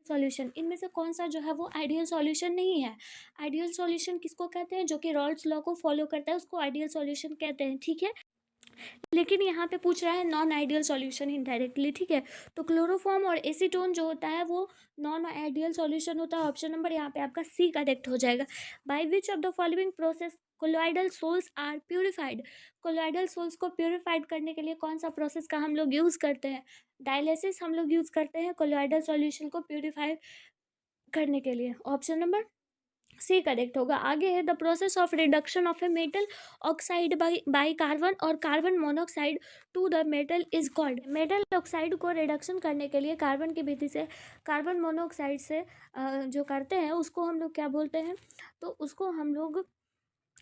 Solution, इनमें से कौन सा जो है वो आइडियल सॉल्यूशन नहीं है। आइडियल सॉल्यूशन किसको कहते हैं, जो कि रॉल्स लॉ को फॉलो करता है उसको आइडियल सॉल्यूशन कहते हैं, ठीक है। लेकिन यहाँ पे पूछ रहा है नॉन आइडियल सॉल्यूशन इनडायरेक्टली, ठीक है। तो क्लोरोफॉर्म और एसीटोन जो होता है वो नॉन आइडियल सॉल्यूशन होता है। ऑप्शन नंबर यहाँ पे आपका सी करेक्ट हो जाएगा। By which of the following process colloidal sols are purified. Colloidal sols को प्यूरिफाइड करने के लिए कौन सा प्रोसेस का हम लोग यूज़ करते हैं। डायलिसिस हम लोग यूज़ करते हैं कोलोइडल सॉल्यूशन को प्यूरिफाई करने के लिए। ऑप्शन नंबर सी करेक्ट होगा। आगे है the process of reduction of a metal oxide by carbon और carbon monoxide to the metal is called. Metal oxide को रिडक्शन करने के लिए कार्बन की विधि से कार्बन मोनोऑक्साइड से जो करते हैं उसको हम लोग क्या बोलते हैं, तो उसको हम लोग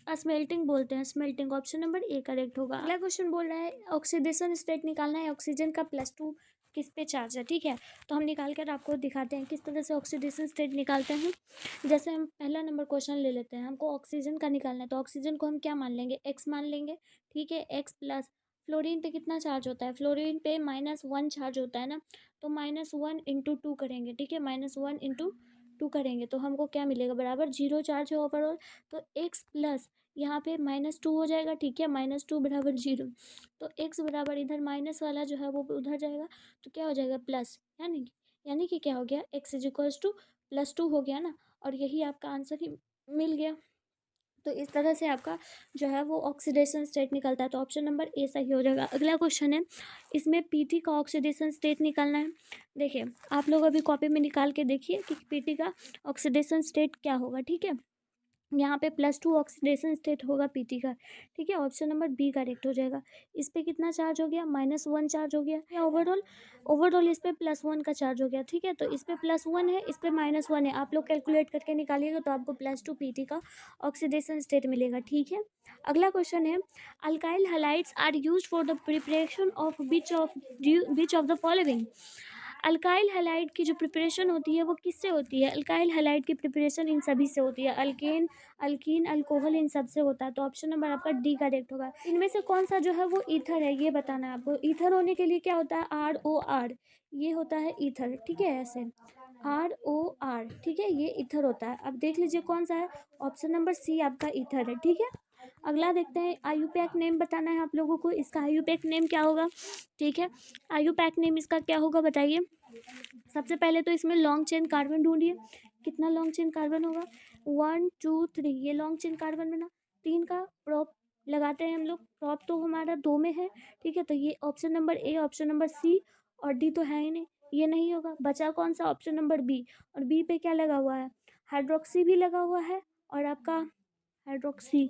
स्मेल्टिंग बोलते हैं, smelting. Option number A correct होगा। अगला क्वेश्चन बोल रहा है ऑक्सीडेशन स्टेट निकालना है, ऑक्सीजन का +2 किस पे चार्ज है, ठीक है। तो हम निकाल कर आपको दिखाते हैं किस तरह से ऑक्सीडेशन स्टेट निकालते हैं। जैसे हम पहला नंबर क्वेश्चन ले लेते हैं, हमको ऑक्सीजन का निकालना है, तो ऑक्सीजन को हम क्या मान लेंगे, एक्स मान लेंगे, ठीक है। एक्स प्लस फ्लोरीन पे कितना चार्ज होता है, फ्लोरीन पे -1 चार्ज होता है ना, तो -1 इंटू 2 करेंगे, ठीक है। -1 इंटू 2 करेंगे तो हमको क्या मिलेगा, बराबर 0 चार्ज है ओवरऑल। तो एक्स प्लस यहाँ पे -2 हो जाएगा, ठीक है। -2 बराबर 0, तो एक्स बराबर इधर माइनस वाला जो है वो उधर जाएगा, तो क्या हो जाएगा प्लस, यानी कि क्या हो गया, एक्स इज इक्वल्स टू +2 हो गया ना, और यही आपका आंसर ही मिल गया। तो इस तरह से आपका जो है वो ऑक्सीडेशन स्टेट निकलता है, तो ऑप्शन नंबर ए सही हो जाएगा। अगला क्वेश्चन है, इसमें पीटी का ऑक्सीडेशन स्टेट निकालना है। देखिए आप लोग अभी कॉपी में निकाल के देखिए कि पीटी का ऑक्सीडेशन स्टेट क्या होगा, ठीक है। यहाँ पे +2 ऑक्सीडेशन स्टेट होगा पीटी का, ठीक है। ऑप्शन नंबर बी करेक्ट हो जाएगा। इस पे कितना चार्ज हो गया, -1 चार्ज हो गया, या ओवरऑल इस पे +1 का चार्ज हो गया, ठीक है। तो इस पे +1 है, इस पे -1 है, आप लोग कैलकुलेट करके निकालिएगा तो आपको +2 पीटी का ऑक्सीडेशन स्टेट मिलेगा, ठीक है। अगला क्वेश्चन है, alkyl halides are used for the preparation of which of the following. Alkyl halide की जो प्रिपरेशन होती है वो किससे होती है, अल्काइल हैलाइड की प्रिपरेशन इन सभी से होती है, अल्केन, अल्कीन, अल्कोहल, इन सब से होता है। तो ऑप्शन नंबर आपका डी करेक्ट होगा। इनमें से कौन सा जो है वो ईथर है, ये बताना है आपको। ईथर होने के लिए क्या होता है, ROR, ये होता है ईथर, ठीक है। ऐसे ROR, ठीक है, ये ईथर होता है। अब देख लीजिए कौन सा है, ऑप्शन नंबर सी आपका ईथर है, ठीक है। अगला देखते हैं, आयुपैक नेम बताना है आप लोगों को, इसका आयुपैक नेम क्या होगा, ठीक है। आयुपैक नेम इसका क्या होगा बताइए। सबसे पहले तो इसमें लॉन्ग चेन कार्बन ढूंढिए, कितना लॉन्ग चेन कार्बन होगा, 1 2 3, ये लॉन्ग चेन कार्बन बना। 3 का प्रॉप लगाते हैं हम लोग, प्रॉप तो हमारा 2 में है, ठीक है। तो ये option number A, option number C और डी तो है ही नहीं, ये नहीं होगा। बचा कौन सा, ऑप्शन नंबर बी। और बी पे क्या लगा हुआ है, हाइड्रोक्सी भी लगा हुआ है, और आपका हाइड्रोक्सी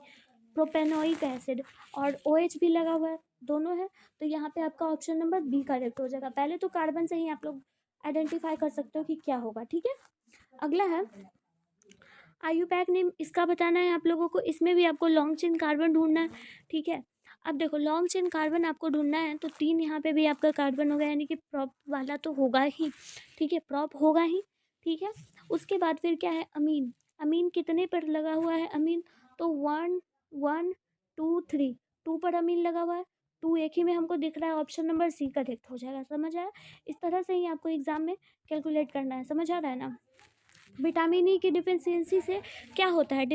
प्रोपेनोइक एसिड, और OH भी लगा हुआ है, दोनों है। तो यहाँ पे आपका ऑप्शन नंबर बी करेक्ट हो जाएगा। पहले तो कार्बन से ही आप लोग आइडेंटिफाई कर सकते हो कि क्या होगा, ठीक है। अगला है, आयुपैक नेम इसका बताना है आप लोगों को, इसमें भी आपको लॉन्ग चेन कार्बन ढूंढना है, ठीक है। अब देखो लॉन्ग चेन कार्बन आपको ढूंढना है, तो 3 यहाँ पे भी आपका कार्बन होगा, यानी कि प्रॉप वाला तो होगा ही, ठीक है, प्रॉप होगा ही, ठीक है। उसके बाद फिर क्या है, अमीन। अमीन कितने पर लगा हुआ है अमीन, तो 1 1 2 3, 2 पर अमीन लगा हुआ है, 2 एक ही में हमको दिख रहा है, ऑप्शन नंबर सी करेक्ट हो जाएगा। समझ आया, इस तरह से ही आपको एग्जाम में कैलकुलेट करना है, समझ आ रहा है ना। विटामिन ई की डिफिशियंसी से क्या होता है,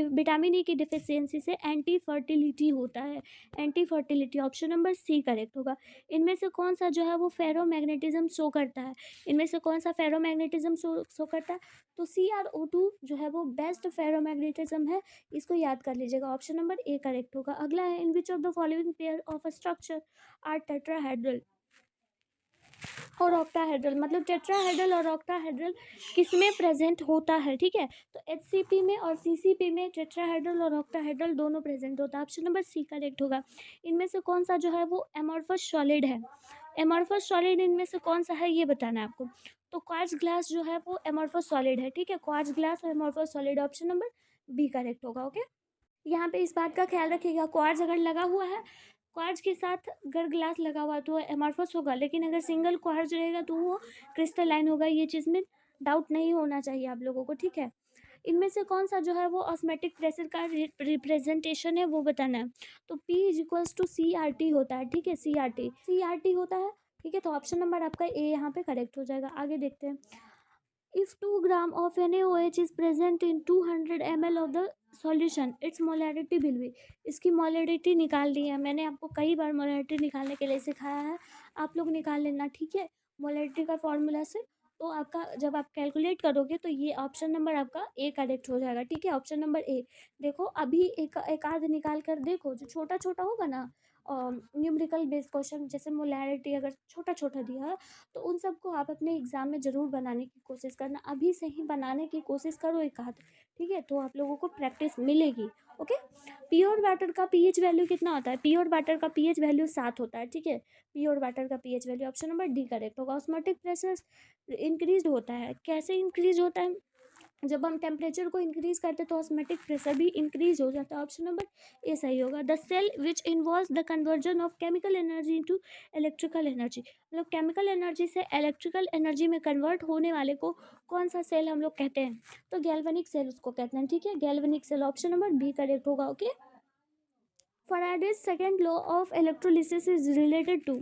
विटामिन ई की डिफिशियंसी से एंटी फर्टिलिटी होता है, anti fertility, option number C correct होगा। इनमें से कौन सा जो है वो फेरोमैग्नेटिज्म शो करता है, इनमें से कौन सा फेरोमैग्नेटिज्म शो करता है, तो CrO2 जो है वो बेस्ट फेरोमैग्नेटिज्म है, इसको याद कर लीजिएगा, ऑप्शन नंबर ए करेक्ट होगा। अगला है, in which of the following pair of structure are tetrahedral और ऑक्टाहेड्रल, मतलब टेट्राहेड्रल और ऑक्टाहेड्रल किस में प्रेजेंट होता है, ठीक है। तो HCP में और CCP में टेट्राहेड्रल और ऑक्टाहेड्रल दोनों प्रेजेंट होता है, ऑप्शन नंबर सी करेक्ट होगा। इनमें से कौन सा जो है वो एमॉर्फस सॉलिड है, एमॉर्फस सॉलिड इनमें से कौन सा है ये बताना है आपको। तो क्वार्ट्ज ग्लास जो है वो एमॉर्फस सॉलिड है, ठीक है, क्वार्ट्ज ग्लास और amorphous solid, option number B correct होगा। ओके, यहाँ पे इस बात का ख्याल रखिएगा, क्वार्ट्ज अगर लगा हुआ है, क्वार्ट्ज के साथ अगर ग्लास लगा हुआ तो एमॉर्फस होगा, लेकिन अगर सिंगल क्वार्ट्ज रहेगा तो वो क्रिस्टलाइन होगा, ये चीज़ में डाउट नहीं होना चाहिए आप लोगों को, ठीक है। इनमें से कौन सा जो है वो ऑस्मेटिक प्रेशर का रिप्रेजेंटेशन है वो बताना है। तो P इज टू CRT होता है, ठीक है, CRT होता है, ठीक है। तो ऑप्शन नंबर आपका ए यहाँ पे करेक्ट हो जाएगा। आगे देखते हैं, If 2 gram of NaOH is present in 200 ml of the solution, its molarity will be। इसकी मोलरिटी निकाल दी है, मैंने आपको कई बार मोलरिटी निकालने के लिए सिखाया है, आप लोग निकाल लेना, ठीक है, मोलरिटी का फॉर्मूला से। तो आपका जब आप कैलकुलेट करोगे तो ये ऑप्शन नंबर आपका ए करेक्ट हो जाएगा, ठीक है, ऑप्शन नंबर ए। देखो अभी एक आध निकाल कर देखो, जो छोटा छोटा होगा ना न्यूमेरिकल बेस्ड क्वेश्चन, जैसे मोलैरिटी अगर छोटा छोटा दिया है तो उन सबको आप अपने एग्जाम में ज़रूर बनाने की कोशिश करना, अभी से ही बनाने की कोशिश करो एक आध, ठीक है, तो आप लोगों को प्रैक्टिस मिलेगी। ओके, प्योर वाटर का पीएच वैल्यू कितना होता है? प्योर वाटर का पीएच वैल्यू 7 होता है, ठीक है, प्योर वाटर का pH value, option number D correct होगा। ऑस्मोटिक प्रेशर इंक्रीज होता है, कैसे इंक्रीज होता है? जब हम टेम्परेचर को इंक्रीज करते हैं तो ऑस्मेटिक प्रेशर भी इंक्रीज हो जाता है, ऑप्शन नंबर ए सही होगा। The cell which involves the conversion of chemical energy into electrical energy, मतलब केमिकल एनर्जी से इलेक्ट्रिकल एनर्जी में कन्वर्ट होने वाले को कौन सा सेल हम लोग कहते हैं? तो गैल्वेनिक सेल उसको कहते हैं, ठीक है, galvanic cell, option number B correct होगा। Okay, Faraday's second law of electrolysis is related to,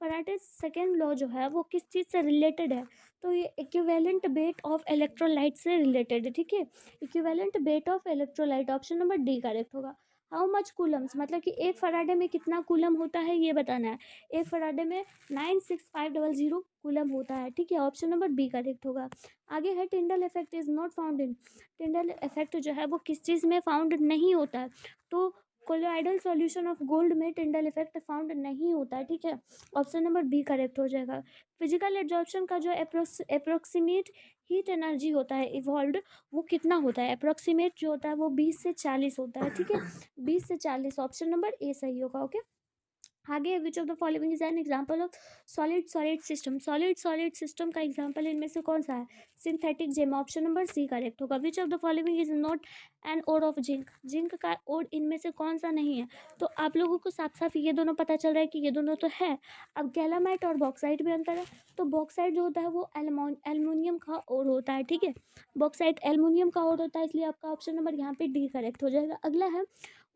Faraday's second law जो है वो किस चीज़ से रिलेटेड है? तो ये इक्विवेलेंट वेट ऑफ इलेक्ट्रोलाइट से रिलेटेड है, ठीक है, equivalent weight of electrolyte, option number D correct होगा। हाउ मच कूलम्स, मतलब कि एक फराडे में कितना कूलम होता है ये बताना है। एक फराडे में 96500 कूलम होता है, ठीक है, ऑप्शन नंबर बी करेक्ट होगा। आगे है Tyndall effect is not found in, Tyndall effect जो है वो किस चीज़ में फाउंड नहीं होता है? तो कोलोइडल सॉल्यूशन ऑफ गोल्ड में टिंडल इफेक्ट फाउंड नहीं होता है, ठीक है, ऑप्शन नंबर बी करेक्ट हो जाएगा। फिजिकल एब्जॉर्प्शन का जो अप्रोक्सीमेट हीट एनर्जी होता है इवॉल्व्ड, वो कितना होता है? अप्रोक्सीमेट जो होता है वो 20 से 40 होता है, ठीक है, 20 से 40, ऑप्शन नंबर ए सही होगा। ओके, आगे which of the following is an example of solid solid system, solid solid system का एग्जांपल इनमें से कौन सा है? Synthetic gem, option number C correct होगा। Which of the following is not an ore of zinc, zinc का ore इनमें से कौन सा नहीं है? तो आप लोगों को साफ साफ ये दोनों पता चल रहा है कि ये दोनों तो है। अब गैलामाइट और बॉक्साइट में अंतर है, तो बॉक्साइट जो होता है वो एल्युमिनियम का ओर होता है, ठीक है, बॉक्साइट एल्युमिनियम का ओर होता है, इसलिए आपका ऑप्शन नंबर यहाँ पे डी करेक्ट हो जाएगा। अगला है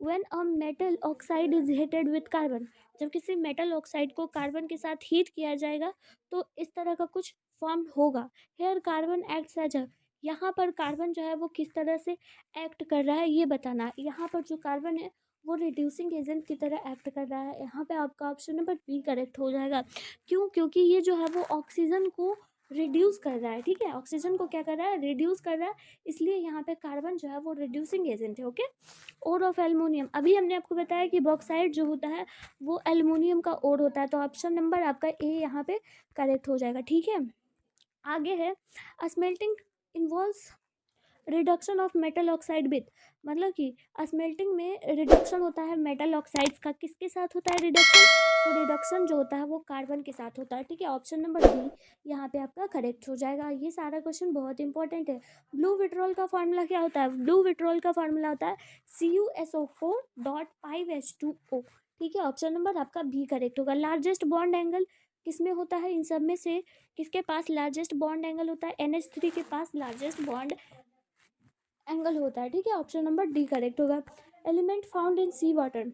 when a metal oxide is heated with carbon, जब किसी मेटल ऑक्साइड को कार्बन के साथ हीट किया जाएगा तो इस तरह का कुछ फॉर्म होगा। Here carbon acts as a, यहाँ पर कार्बन जो है वो किस तरह से एक्ट कर रहा है ये बताना है। यहाँ पर जो कार्बन है वो रिड्यूसिंग एजेंट की तरह एक्ट कर रहा है, यहाँ पे आपका ऑप्शन नंबर बी करेक्ट हो जाएगा। क्यों? क्योंकि ये जो है वो ऑक्सीजन को रिड्यूस कर रहा है, ठीक है, ऑक्सीजन को क्या कर रहा है? रिड्यूस कर रहा है, इसलिए यहाँ पे कार्बन जो है वो रिड्यूसिंग एजेंट है। ओके, ओर ऑफ एल्युमिनियम, अभी हमने आपको बताया कि बॉक्साइड जो होता है वो एल्युमिनियम का ओर होता है, तो ऑप्शन नंबर आपका ए यहाँ पे करेक्ट हो जाएगा, ठीक है। आगे है smelting involves reduction of metal oxide with, मतलब कि स्मेल्टिंग में रिडक्शन होता है मेटल ऑक्साइड्स का, किसके साथ होता है रिडक्शन? तो रिडक्शन जो होता है वो कार्बन के साथ होता है, ठीक है, ऑप्शन नंबर बी यहाँ पे आपका करेक्ट हो जाएगा। ये सारा क्वेश्चन बहुत इंपॉर्टेंट है। ब्लू विट्रोल का फॉर्मूला क्या होता है? ब्लू विट्रोल का फॉर्मूला होता है CuSO4.5H2O, ठीक है, ऑप्शन नंबर आपका बी करेक्ट होगा। लार्जेस्ट बॉन्ड एंगल किसमें होता है? इन सब में से किसके पास लार्जेस्ट बॉन्ड एंगल होता है? NH3 के पास लार्जेस्ट बॉन्ड एंगल होता है, ठीक है, ऑप्शन नंबर डी करेक्ट होगा। Element found in sea water,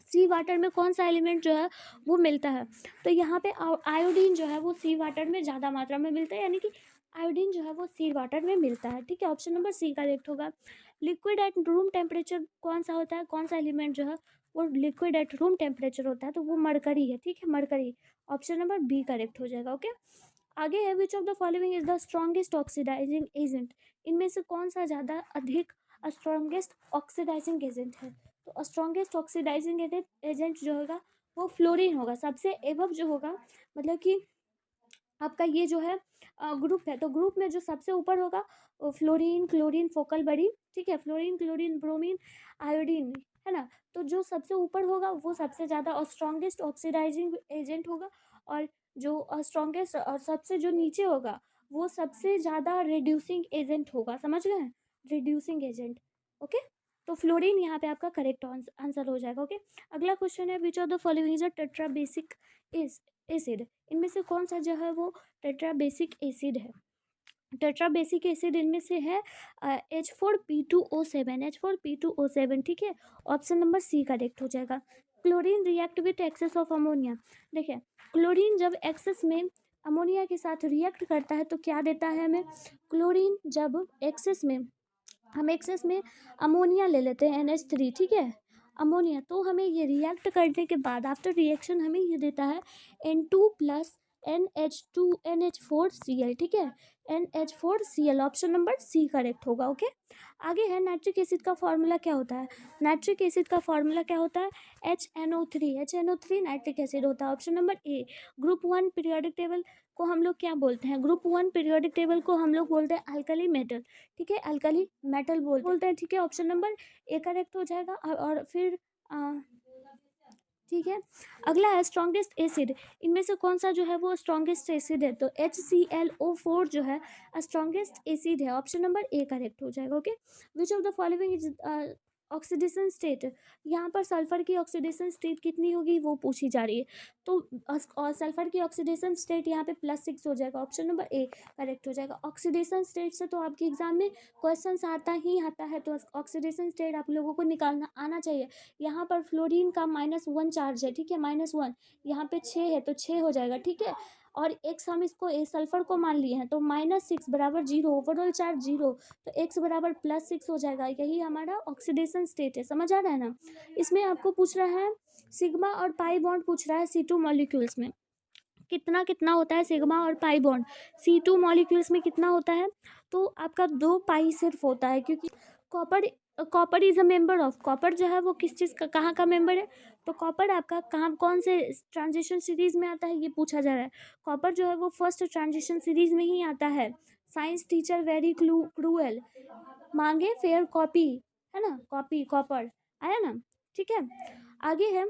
sea water में कौन सा एलिमेंट जो है वो मिलता है? तो यहाँ पे आयोडीन जो है वो सी वाटर में ज़्यादा मात्रा में मिलता है, यानी कि आयोडीन जो है वो सी वाटर में मिलता है, ठीक है, ऑप्शन नंबर सी करेक्ट होगा। लिक्विड एट रूम टेम्परेचर कौन सा होता है? कौन सा एलिमेंट जो है वो लिक्विड एट रूम टेम्परेचर होता है? तो वो मरकरी है, ठीक है, mercury, option number B correct हो जाएगा। ओके, आगे है which of the following is the strongest oxidising agent, इनमें से कौन सा ज़्यादा अधिक स्ट्रॉन्गेस्ट ऑक्सीडाइजिंग एजेंट है? तो स्ट्रॉन्गेस्ट ऑक्सीडाइजिंग एजेंट जो होगा वो फ्लोरीन होगा, सबसे एबव जो होगा, मतलब कि आपका ये जो है ग्रुप है, तो ग्रुप में जो सबसे ऊपर होगा वो फ्लोरीन, क्लोरीन, फोकल बड़ी, ठीक है, फ्लोरीन, क्लोरीन, ब्रोमीन, आयोडीन, है ना, तो जो सबसे ऊपर होगा वो सबसे ज़्यादा और स्ट्रॉन्गेस्ट ऑक्सीडाइजिंग एजेंट होगा, और जो स्ट्रॉन्गेस्ट और सबसे जो नीचे होगा वो सबसे ज़्यादा रिड्यूसिंग एजेंट होगा, समझ गए, रिड्यूसिंग एजेंट। ओके, तो फ्लोरीन यहाँ पे आपका करेक्ट आंसर हो जाएगा। ओके, अगला क्वेश्चन है which of the following is a tetra basic acid, इनमें से कौन सा जो है वो टेट्रा बेसिक एसिड है? टेट्रा बेसिक एसिड इनमें से है H4P2O7, H4P2O7, ठीक है, ऑप्शन नंबर सी करेक्ट हो जाएगा। Chlorine react with excess of ammonia, देखिए क्लोरीन जब एक्सेस में अमोनिया के साथ रिएक्ट करता है तो क्या देता है हमें? क्लोरीन। जब एक्सेस में अमोनिया ले लेते हैं NH3, ठीक है, अमोनिया, तो हमें ये रिएक्ट करने के बाद आफ्टर रिएक्शन हमें ये देता है N2 प्लस NH4Cl, ठीक है, NH4Cl, option number C correct होगा। ओके, आगे है नाइट्रिक एसिड का फॉर्मूला क्या होता है? नाइट्रिक एसिड का फॉर्मूला क्या होता है? HNO3 नाइट्रिक एसिड होता है, ऑप्शन नंबर ए। ग्रुप 1 पीरियोडिक टेबल को हम लोग क्या बोलते हैं? ग्रुप 1 पीरियोडिक टेबल को हम लोग बोलते हैं अल्कली मेटल, ठीक है, अल्कली मेटल बोलते हैं, ठीक है, ऑप्शन नंबर ए करेक्ट हो जाएगा। और फिर ठीक है, अगला है स्ट्रॉन्गेस्ट एसिड। इनमें से कौन सा जो है वो स्ट्रॉन्गेस्ट एसिड है? तो HClO4 जो है स्ट्रॉन्गेस्ट एसिड है, ऑप्शन नंबर ए करेक्ट हो जाएगा। Okay, which of the following is oxidation state. यहाँ पर सल्फर की ऑक्सीडेशन स्टेट कितनी होगी वो पूछी जा रही है, तो और सल्फर की ऑक्सीडेशन स्टेट यहाँ पे +6 हो जाएगा, ऑप्शन नंबर ए करेक्ट हो जाएगा। ऑक्सीडेशन स्टेट से तो आपके एग्जाम में क्वेश्चन आता ही आता है, तो ऑक्सीडेशन स्टेट आप लोगों को निकालना आना चाहिए। यहाँ पर फ्लोरीन का -1 चार्ज है, ठीक है, -1, यहाँ पे 6 है तो 6 हो जाएगा, ठीक है, और x हम इसको सल्फर को मान लिए हैं तो -6 बराबर 0, ओवरऑल चार्ज 0, तो x बराबर +6 हो जाएगा। यही हमारा ऑक्सीडेशन स्टेट है, समझ आ रहा है ना? इसमें आपको पूछ रहा है सिग्मा और पाई बॉन्ड पूछ रहा है C2 मॉलिक्यूल्स में कितना कितना होता है सिग्मा और पाई बॉन्ड। C2 मॉलिक्यूल्स में कितना होता है? तो आपका 2 पाई सिर्फ होता है, क्योंकि copper copper is a member of, copper जो है वो किस चीज़ का, कहाँ का मेंबर है? तो कॉपर आपका कहाँ कौन से ट्रांजिशन सीरीज में आता है ये पूछा जा रहा है। कॉपर जो है वो फर्स्ट ट्रांजिशन सीरीज में ही आता है। साइंस टीचर वेरी क्रूएल, मांगे फेयर कॉपी, है ना, कॉपी कॉपर आया ना, ठीक है। आगे है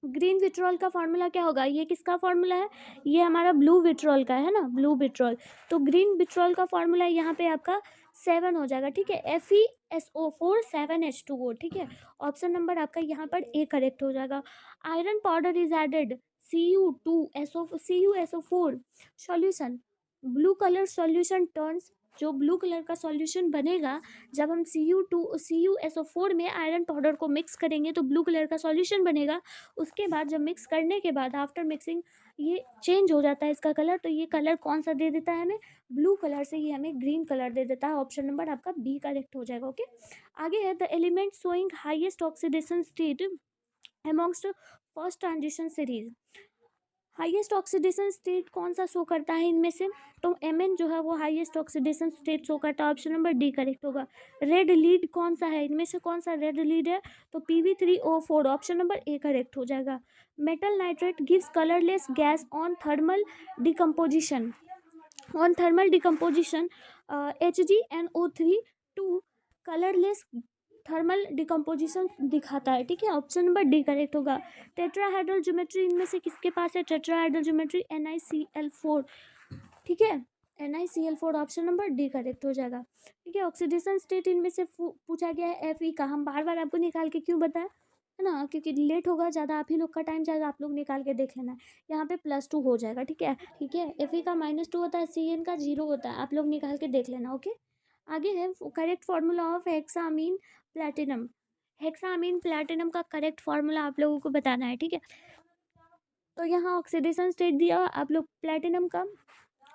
ग्रीन विट्रॉल का फॉर्मूला क्या होगा? ये किसका फॉर्मूला है? ये हमारा ब्लू विट्रॉल का है ना, ब्लू विट्रॉल। तो ग्रीन विट्रॉल का फॉर्मूला यहाँ पे आपका 7 हो जाएगा, ठीक है, FeSO4 7H2O, ठीक है, ऑप्शन नंबर आपका यहाँ पर ए करेक्ट हो जाएगा। Iron powder is added CuSO4 solution, blue colour solution turns, जो ब्लू कलर का सॉल्यूशन बनेगा जब हम CuSO4 में आयरन पाउडर को मिक्स करेंगे तो ब्लू कलर का सॉल्यूशन बनेगा। उसके बाद जब मिक्स करने के बाद आफ्टर मिक्सिंग ये चेंज हो जाता है इसका कलर, तो ये कलर कौन सा दे देता है हमें? ब्लू कलर से ये हमें ग्रीन कलर दे देता है, ऑप्शन नंबर आपका बी करेक्ट हो जाएगा। ओके, आगे है the element showing highest oxidation state amongst first transition series. Highest oxidation state कौन सा शो करता है इनमें से? तो Mn जो है वो हाईएस्ट ऑक्सीडेशन स्टेट शो करता है, ऑप्शन नंबर डी करेक्ट होगा। रेड लीड कौन सा है इनमें से, कौन सा रेड लीड है? तो Pb3O4, ऑप्शन नंबर ए करेक्ट हो जाएगा। Metal nitrate gives colourless gas on thermal decomposition, HgNO3 to colourless thermal decomposition दिखाता है, ठीक है, ऑप्शन नंबर डी करेक्ट होगा। टेट्राहाइड्रल ज्योमेट्री इनमें से किसके पास है? टेट्राहाइड्रल ज्योमेट्री NiCl4, ठीक है, NiCl4, option number D correct हो जाएगा। ठीक है, ऑक्सीडेशन स्टेट इनमें से पूछा गया है Fe का, हम बार बार आपको निकाल के क्यों बताएं, है ना, क्योंकि लेट होगा ज़्यादा, आप ही लोग का टाइम जाएगा, आप लोग निकाल के देख लेना। यहाँ पे +2 हो जाएगा, ठीक है, ठीक है, Fe का -2 होता है, Cn का 0 होता है, आप लोग निकाल के देख लेना। ओके, आगे है correct formula of hexamine platinum. Hexamine platinum का करेक्ट फार्मूला आप लोगों को बताना है, ठीक है। तो यहाँ ऑक्सीडेशन स्टेट दिया, आप लोग प्लैटिनम का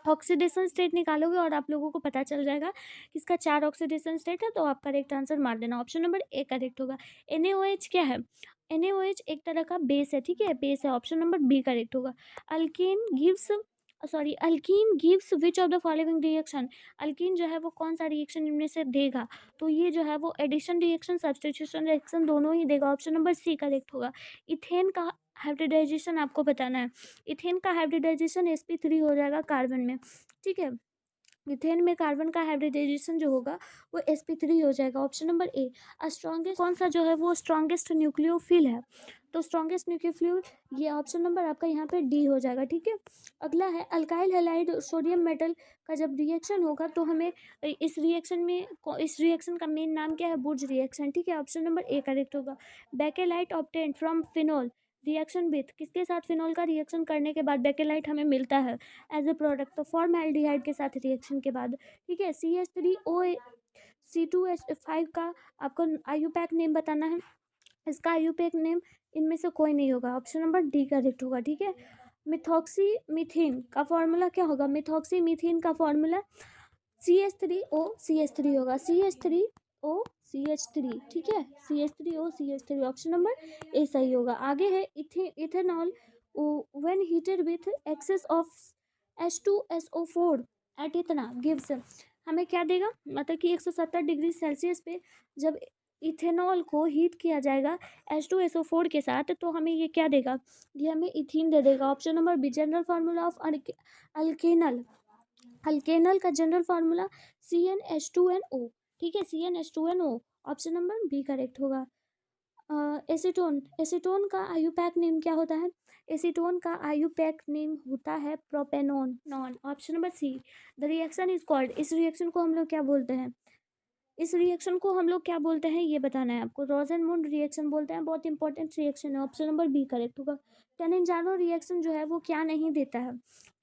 ऑक्सीडेशन स्टेट निकालोगे और आप लोगों को पता चल जाएगा कि इसका 4 ऑक्सीडेशन स्टेट है, तो आप करेक्ट आंसर मार देना, ऑप्शन नंबर ए करेक्ट होगा। NaOH क्या है? NaOH एक तरह का बेस है, ठीक है, बेस है, ऑप्शन नंबर बी करेक्ट होगा। Alkyne gives which of the following reaction. Alkyne जो है वो कौन सा रिएक्शन इनमें से देगा? तो ये जो है वो एडिशन रिएक्शन सब्स्टिट्यूशन रिएक्शन दोनों ही देगा, ऑप्शन नंबर सी करेक्ट होगा। इथेन का हाइब्रिडाइजेशन आपको बताना है। इथेन का हाइब्रिडाइजेशन sp3 हो जाएगा कार्बन में, ठीक है, इथेन में कार्बन का हाइब्रिडाइजेशन जो होगा वो sp3 हो जाएगा, ऑप्शन नंबर ए। स्ट्रॉन्गेस्ट कौन सा जो है वो स्ट्रॉन्गेस्ट न्यूक्लियोफिल है? तो स्ट्रॉन्गेस्ट न्यूक्लियोफिल ये ऑप्शन नंबर आपका यहाँ पे डी हो जाएगा, ठीक है। अगला है अल्काइल हैलाइड सोडियम मेटल का जब रिएक्शन होगा तो हमें इस रिएक्शन का मेन नाम क्या है? बुर्ज रिएक्शन, ठीक है, ऑप्शन नंबर ए करेक्ट होगा। Bakelite obtained from phenol reaction with, किसके साथ फिनोल का रिएक्शन करने के बाद बेकेलाइट हमें मिलता है एज ए प्रोडक्ट? तो फॉर्मल्डिहाइड के साथ रिएक्शन के बाद, ठीक है। CH3OA C2H5 का आपको आयुपैक नेम बताना है। इसका आयुपैक नेम इनमें से कोई नहीं होगा, ऑप्शन नंबर डी करेक्ट होगा, ठीक है। मिथॉक्सी मीथेन का फॉर्मूला क्या होगा? मिथॉक्सी मीथेन का फॉर्मूला CH3O होगा, CH3O, ठीक है, CH3O। ऑप्शन नंबर ए सही होगा। आगे है ethanol when heated with excess of H2SO4 at इतना गिव्स, हमें क्या देगा? मतलब कि 170 डिग्री सेल्सियस पे जब इथेनॉल को हीट किया जाएगा H2SO4 के साथ, तो हमें ये क्या देगा? ये हमें इथीन दे देगा। Option number B. General formula of alkanal, alkanal का जनरल फार्मूला CnH2nO, ठीक है, CnH2nO। Option number B correct होगा। एसीटोन, एसीटोन का आयुपैक नेम क्या होता है? एसीटोन का आयुपैक नेम होता है propanone none. Option number C. The reaction is called, इस रिएक्शन को हम लोग क्या बोलते हैं? इस रिएक्शन को हम लोग क्या बोलते हैं ये बताना है आपको। रोजेनमुंड रिएक्शन बोलते हैं, बहुत इंपॉर्टेंट रिएक्शन है। ऑप्शन नंबर बी करेक्ट होगा। कैनिंजारो रिएक्शन जो है वो क्या नहीं देता है?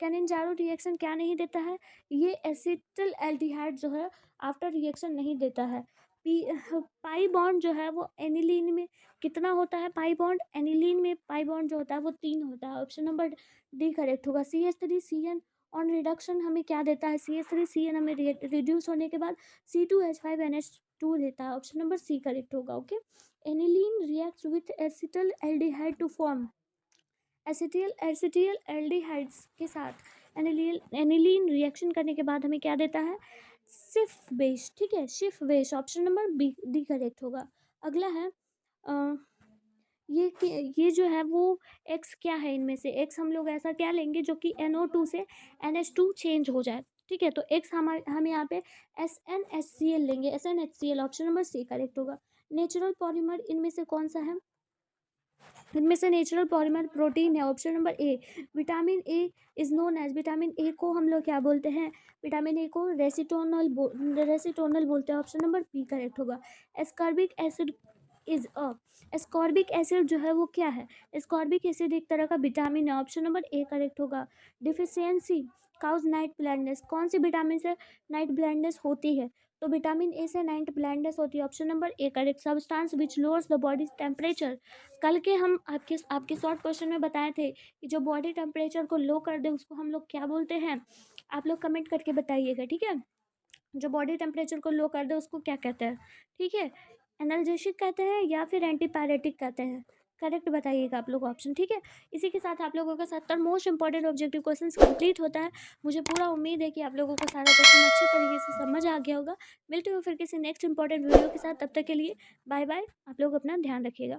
कैनिंजारो रिएक्शन क्या नहीं देता है? ये एसिटल एल्डिहाइड जो है आफ्टर रिएक्शन नहीं देता है। पाई बॉन्ड जो है वो एनिलीन में कितना होता है? पाई बॉन्ड एनिलीन में पाई बॉन्ड जो होता है वो 3 होता है। ऑप्शन नंबर डी करेक्ट होगा। CH3CN ऑन रिडक्शन हमें क्या देता है? CH3CN हमें रिड्यूस होने के बाद C2H5NH2 देता है। ऑप्शन नंबर सी करेक्ट होगा। Okay, aniline reacts with acetaldehyde to form, acetyl aldehydes के साथ एनिलीन रिएक्शन करने के बाद हमें क्या देता है? सिफ बेस, ठीक है, Schiff base. Option number B D correct होगा। अगला है ये जो है वो एक्स क्या है? इनमें से एक्स हम लोग ऐसा क्या लेंगे जो कि NO2 से NH2 चेंज हो जाए, ठीक है, तो एक्स हम यहाँ पे SnHCl लेंगे, SnHCl। Option number C correct होगा। नेचुरल पॉलीमर इनमें से कौन सा है? इनमें से नेचुरल पॉलीमर प्रोटीन है। Option number A. Vitamin A is known as, vitamin A को हम लोग क्या बोलते हैं? विटामिन ए को रेसिटोनल बोलते हैं। ऑप्शन नंबर बी करेक्ट होगा। Ascorbic acid is ascorbic acid जो है वो क्या है? एस्कॉर्बिक एसिड एक तरह का विटामिन है। ऑप्शन नंबर ए करेक्ट होगा। डिफिशियंसी काउज नाइट ब्लाइंडनेस, कौन सी विटामिन से नाइट ब्लाइंडनेस होती है? तो विटामिन ए से नाइट ब्लाइंडनेस होती है। Option number A correct. Substance which lowers the body temperature, कल के हम आपके शॉर्ट क्वेश्चन में बताए थे कि जो बॉडी टेम्परेचर को लो कर दे उसको हम लोग क्या बोलते हैं? आप लोग कमेंट करके बताइएगा, ठीक है, जो बॉडी टेम्परेचर को लो कर दे उसको क्या कहते हैं? ठीक है, एनाल्जेसिक कहते हैं या फिर एंटीपायरेटिक कहते हैं? करेक्ट बताइएगा आप लोग ऑप्शन, ठीक है। इसी के साथ आप लोगों का 70 most important objective questions complete होता है। मुझे पूरा उम्मीद है कि आप लोगों को सारा क्वेश्चन अच्छे तरीके से समझ आ गया होगा। मिलते हुए फिर किसी नेक्स्ट इंपॉर्टेंट वीडियो के साथ, तब तक के लिए बाय बाय। आप लोग अपना ध्यान रखिएगा।